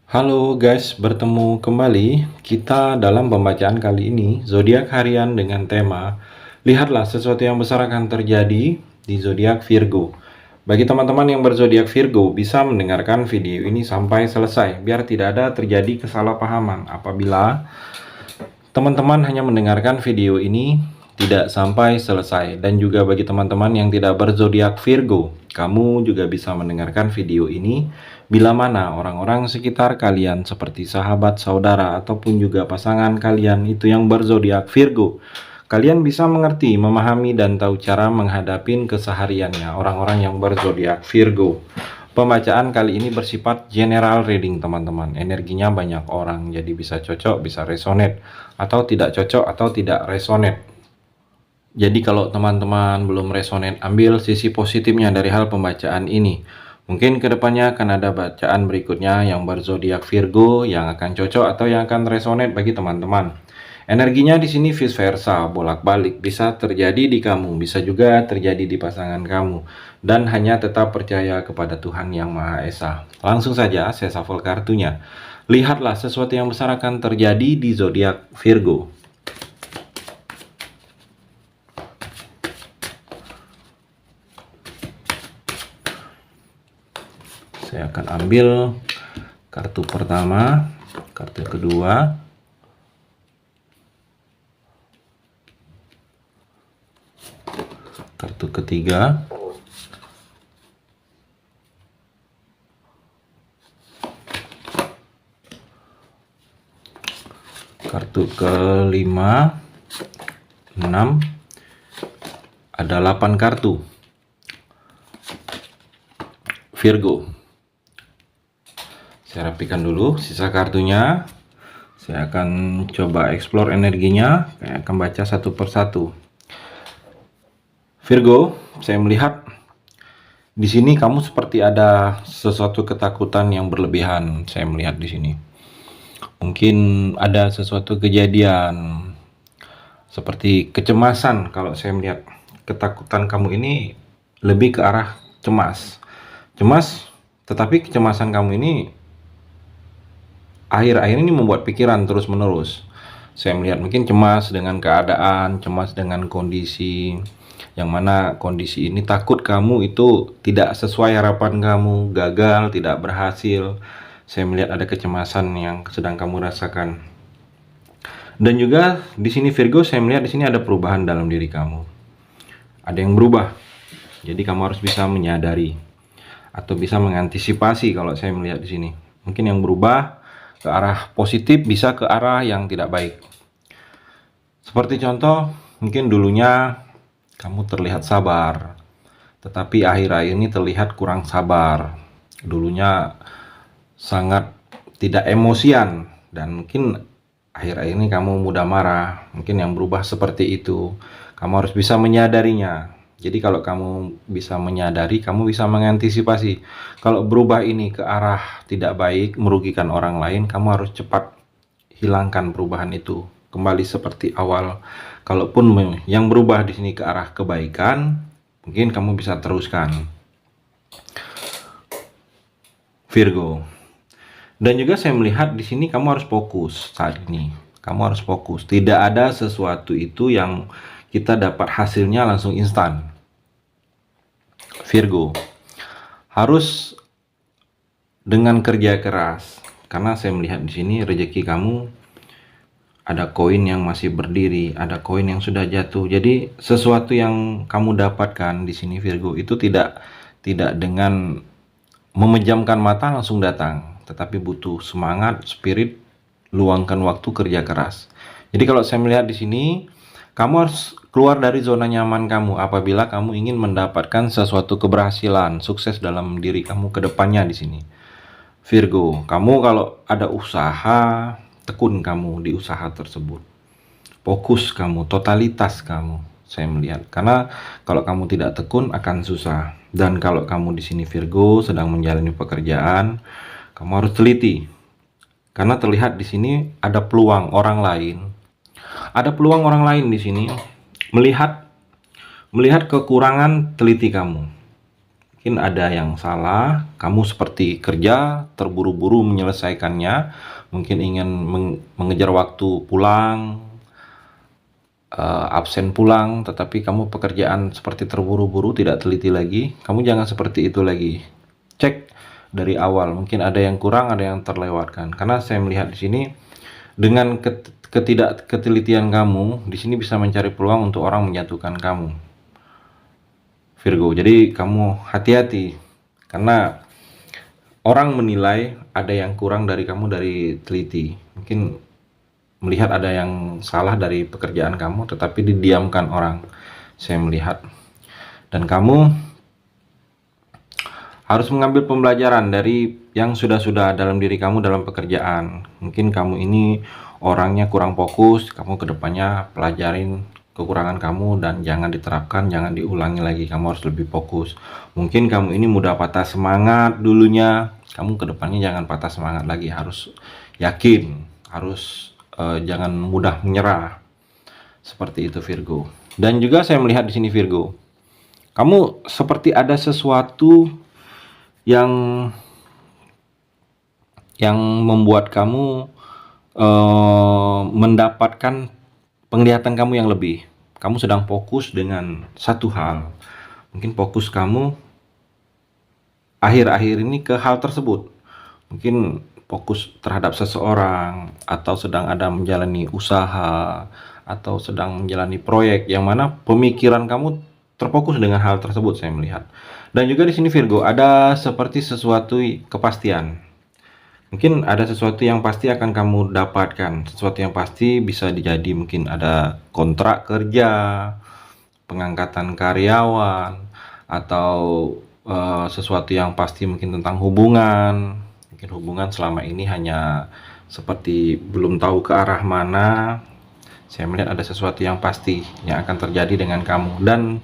Halo guys, bertemu kembali kita dalam pembacaan kali ini zodiak harian dengan tema lihatlah sesuatu yang besar akan terjadi di zodiak Virgo. Bagi teman-teman yang berzodiak Virgo bisa mendengarkan video ini sampai selesai biar tidak ada terjadi kesalahpahaman apabila teman-teman hanya mendengarkan video ini tidak sampai selesai. Dan juga bagi teman-teman yang tidak berzodiak Virgo, kamu juga bisa mendengarkan video ini bila mana orang-orang sekitar kalian seperti sahabat, saudara, ataupun juga pasangan kalian itu yang berzodiak Virgo. Kalian bisa mengerti, memahami, dan tahu cara menghadapi kesehariannya orang-orang yang berzodiak Virgo. Pembacaan kali ini bersifat general reading teman-teman. Energinya banyak orang, jadi bisa cocok, bisa resonate, atau tidak cocok, atau tidak resonate. Jadi kalau teman-teman belum resonate, ambil sisi positifnya dari hal pembacaan ini. Mungkin kedepannya akan ada bacaan berikutnya yang berzodiak Virgo yang akan cocok atau yang akan resonate bagi teman-teman. Energinya di sini vice versa, bolak-balik, bisa terjadi di kamu, bisa juga terjadi di pasangan kamu. Dan hanya tetap percaya kepada Tuhan Yang Maha Esa. Langsung saja saya shuffle kartunya. Lihatlah sesuatu yang besar akan terjadi di zodiak Virgo. Saya akan ambil kartu pertama, kartu kedua, kartu ketiga, kartu kelima, 6, ada 8 kartu Virgo. Saya rapikan dulu sisa kartunya. Saya akan coba explore energinya. Saya akan baca satu persatu. Virgo, saya melihat di sini kamu seperti ada sesuatu ketakutan yang berlebihan. Saya melihat di sini. Mungkin ada sesuatu kejadian seperti kecemasan. Kalau saya melihat ketakutan kamu ini lebih ke arah cemas. Cemas, tetapi kecemasan kamu ini akhir-akhir ini membuat pikiran terus-menerus. Saya melihat mungkin cemas dengan keadaan, cemas dengan kondisi, yang mana kondisi ini takut kamu itu tidak sesuai harapan kamu, gagal, tidak berhasil. Saya melihat ada kecemasan yang sedang kamu rasakan. Dan juga di sini Virgo, saya melihat di sini ada perubahan dalam diri kamu. Ada yang berubah. Jadi kamu harus bisa menyadari atau bisa mengantisipasi kalau saya melihat di sini. Mungkin yang berubah ke arah positif, bisa ke arah yang tidak baik. Seperti contoh, mungkin dulunya kamu terlihat sabar, tetapi akhir-akhir ini terlihat kurang sabar. Dulunya sangat tidak emosian, dan mungkin akhir-akhir ini kamu mudah marah. Mungkin yang berubah seperti itu. Kamu harus bisa menyadarinya. Jadi kalau kamu bisa menyadari, kamu bisa mengantisipasi. Kalau berubah ini ke arah tidak baik, merugikan orang lain, kamu harus cepat hilangkan perubahan itu. Kembali seperti awal. Kalaupun yang berubah di sini ke arah kebaikan, mungkin kamu bisa teruskan. Virgo. Dan juga saya melihat di sini kamu harus fokus saat ini. Kamu harus fokus. Tidak ada sesuatu itu yang kita dapat hasilnya langsung instan. Virgo, harus dengan kerja keras, karena saya melihat di sini rezeki kamu ada koin yang masih berdiri, ada koin yang sudah jatuh. Jadi sesuatu yang kamu dapatkan di sini Virgo itu tidak dengan memejamkan mata langsung datang, tetapi butuh semangat, spirit, luangkan waktu, kerja keras. Jadi kalau saya melihat di sini, kamu harus keluar dari zona nyaman kamu apabila kamu ingin mendapatkan sesuatu keberhasilan, sukses dalam diri kamu ke depannya di sini. Virgo, kamu kalau ada usaha, tekun kamu di usaha tersebut. Fokus kamu, totalitas kamu, saya melihat. Karena kalau kamu tidak tekun akan susah. Dan kalau kamu di sini Virgo sedang menjalani pekerjaan, kamu harus teliti. Karena terlihat di sini ada peluang orang lain. Ada peluang orang lain di sini melihat kekurangan teliti kamu. Mungkin ada yang salah, kamu seperti kerja, terburu-buru menyelesaikannya, mungkin ingin mengejar waktu pulang, absen pulang, tetapi kamu pekerjaan seperti terburu-buru, tidak teliti lagi. Kamu jangan seperti itu lagi. Cek dari awal, mungkin ada yang kurang, ada yang terlewatkan. Karena saya melihat di sini dengan ketidakketelitian kamu, di sini bisa mencari peluang untuk orang menjatuhkan kamu, Virgo. Jadi kamu hati-hati, karena orang menilai ada yang kurang dari kamu dari teliti. Mungkin melihat ada yang salah dari pekerjaan kamu, tetapi didiamkan orang, saya melihat. Dan kamu harus mengambil pembelajaran dari yang sudah-sudah dalam diri kamu dalam pekerjaan. Mungkin kamu ini orangnya kurang fokus, kamu kedepannya pelajarin kekurangan kamu dan jangan diterapkan, jangan diulangi lagi. Kamu harus lebih fokus. Mungkin kamu ini mudah patah semangat dulunya, kamu kedepannya jangan patah semangat lagi, harus yakin, harus jangan mudah menyerah. Seperti itu Virgo. Dan juga saya melihat di sini Virgo, kamu seperti ada sesuatu yang membuat kamu mendapatkan penglihatan kamu yang lebih. Kamu sedang fokus dengan satu hal. Mungkin fokus kamu akhir-akhir ini ke hal tersebut. Mungkin fokus terhadap seseorang, atau sedang ada menjalani usaha, atau sedang menjalani proyek yang mana pemikiran kamu terfokus dengan hal tersebut, saya melihat. Dan juga di sini Virgo, ada seperti sesuatu kepastian. Mungkin ada sesuatu yang pasti akan kamu dapatkan. Sesuatu yang pasti bisa jadi mungkin ada kontrak kerja, pengangkatan karyawan, atau sesuatu yang pasti mungkin tentang hubungan. Mungkin hubungan selama ini hanya seperti belum tahu ke arah mana. Saya melihat ada sesuatu yang pasti yang akan terjadi dengan kamu. Dan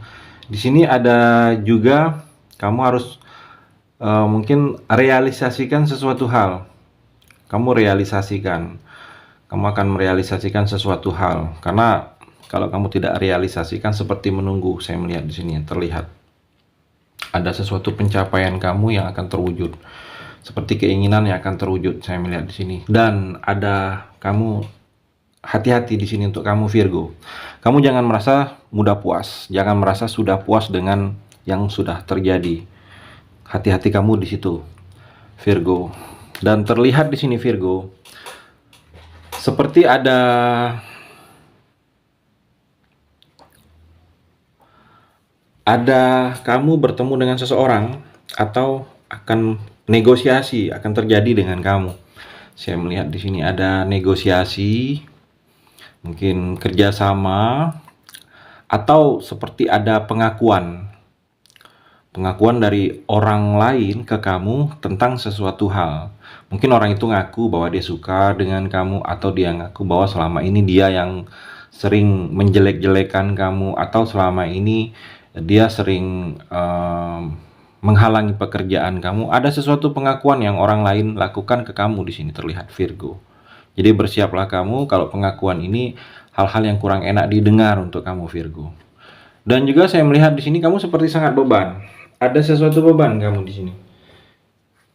di sini ada juga kamu harus mungkin realisasikan sesuatu hal. Kamu akan merealisasikan sesuatu hal. Karena kalau kamu tidak realisasikan, seperti menunggu. Saya melihat di sini terlihat ada sesuatu pencapaian kamu yang akan terwujud, seperti keinginan yang akan terwujud. Saya melihat di sini. Dan ada kamu hati-hati di sini untuk kamu Virgo. Kamu jangan merasa mudah puas, jangan merasa sudah puas dengan yang sudah terjadi. Hati-hati kamu di situ, Virgo. Dan terlihat di sini Virgo, seperti ada kamu bertemu dengan seseorang, atau akan negosiasi akan terjadi dengan kamu. Saya melihat di sini ada negosiasi, mungkin kerjasama, atau seperti ada pengakuan dari orang lain ke kamu tentang sesuatu hal. Mungkin orang itu ngaku bahwa dia suka dengan kamu, atau dia ngaku bahwa selama ini dia yang sering menjelek-jelekan kamu, atau selama ini dia sering menghalangi pekerjaan kamu. Ada sesuatu pengakuan yang orang lain lakukan ke kamu di sini terlihat Virgo. Jadi bersiaplah kamu kalau pengakuan ini hal-hal yang kurang enak didengar untuk kamu Virgo. Dan juga saya melihat di sini kamu seperti sangat beban. Ada sesuatu beban kamu di sini.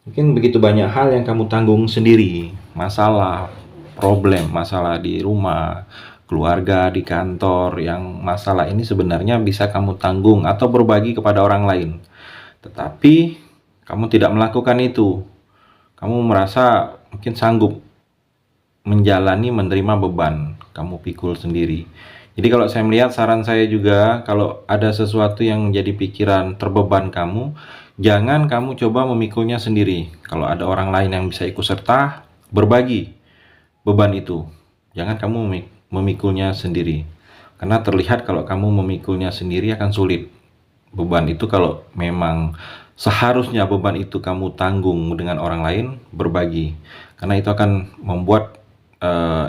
Mungkin begitu banyak hal yang kamu tanggung sendiri. Masalah, problem, masalah di rumah, keluarga, di kantor. Yang masalah ini sebenarnya bisa kamu tanggung atau berbagi kepada orang lain. Tetapi kamu tidak melakukan itu. Kamu merasa mungkin sanggup menjalani, menerima beban. Kamu pikul sendiri. Jadi kalau saya melihat, saran saya juga, kalau ada sesuatu yang menjadi pikiran terbeban kamu, jangan kamu coba memikulnya sendiri. Kalau ada orang lain yang bisa ikut serta, berbagi beban itu. Jangan kamu memikulnya sendiri. Karena terlihat kalau kamu memikulnya sendiri akan sulit. Beban itu kalau memang seharusnya beban itu kamu tanggung dengan orang lain, berbagi. Karena itu akan membuat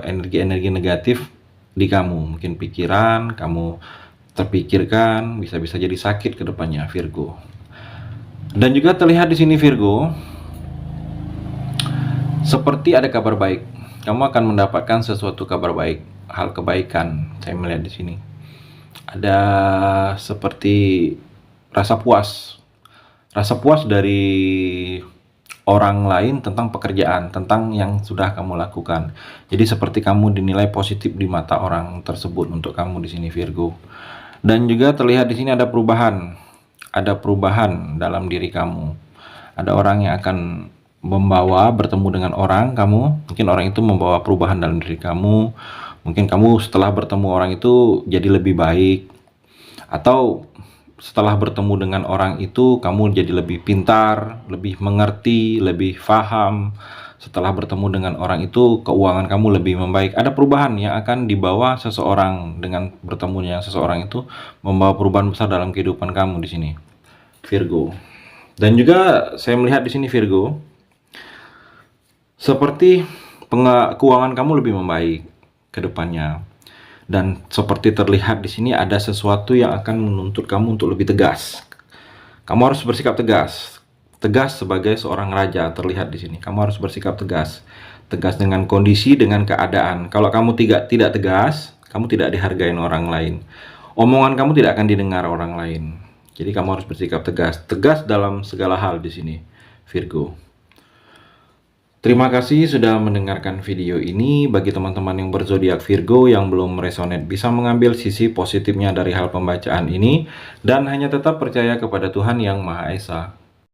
energi-energi negatif di kamu. Mungkin pikiran kamu terpikirkan, bisa-bisa jadi sakit ke depannya Virgo. Dan juga terlihat di sini Virgo, seperti ada kabar baik. Kamu akan mendapatkan sesuatu kabar baik, hal kebaikan. Saya melihat di sini ada seperti rasa puas, rasa puas dari orang lain tentang pekerjaan, tentang yang sudah kamu lakukan. Jadi seperti kamu dinilai positif di mata orang tersebut untuk kamu di sini Virgo. Dan juga terlihat di sini ada perubahan. Ada perubahan dalam diri kamu. Ada orang yang akan bertemu dengan orang kamu, mungkin orang itu membawa perubahan dalam diri kamu. Mungkin kamu setelah bertemu orang itu jadi lebih baik, atau setelah bertemu dengan orang itu kamu jadi lebih pintar, lebih mengerti, lebih paham. Setelah bertemu dengan orang itu keuangan kamu lebih membaik. Ada perubahan yang akan dibawa seseorang dengan bertemunya seseorang itu, membawa perubahan besar dalam kehidupan kamu di sini Virgo. Dan juga saya melihat di sini Virgo, seperti keuangan kamu lebih membaik ke depannya. Dan seperti terlihat di sini ada sesuatu yang akan menuntut kamu untuk lebih tegas. Kamu harus bersikap tegas. Tegas sebagai seorang raja terlihat di sini. Kamu harus bersikap tegas. Tegas dengan kondisi, dengan keadaan. Kalau kamu tidak tegas, kamu tidak dihargai orang lain. Omongan kamu tidak akan didengar orang lain. Jadi kamu harus bersikap tegas. Tegas dalam segala hal di sini, Virgo. Terima kasih sudah mendengarkan video ini. Bagi teman-teman yang berzodiak Virgo yang belum resonate, bisa mengambil sisi positifnya dari hal pembacaan ini dan hanya tetap percaya kepada Tuhan Yang Maha Esa.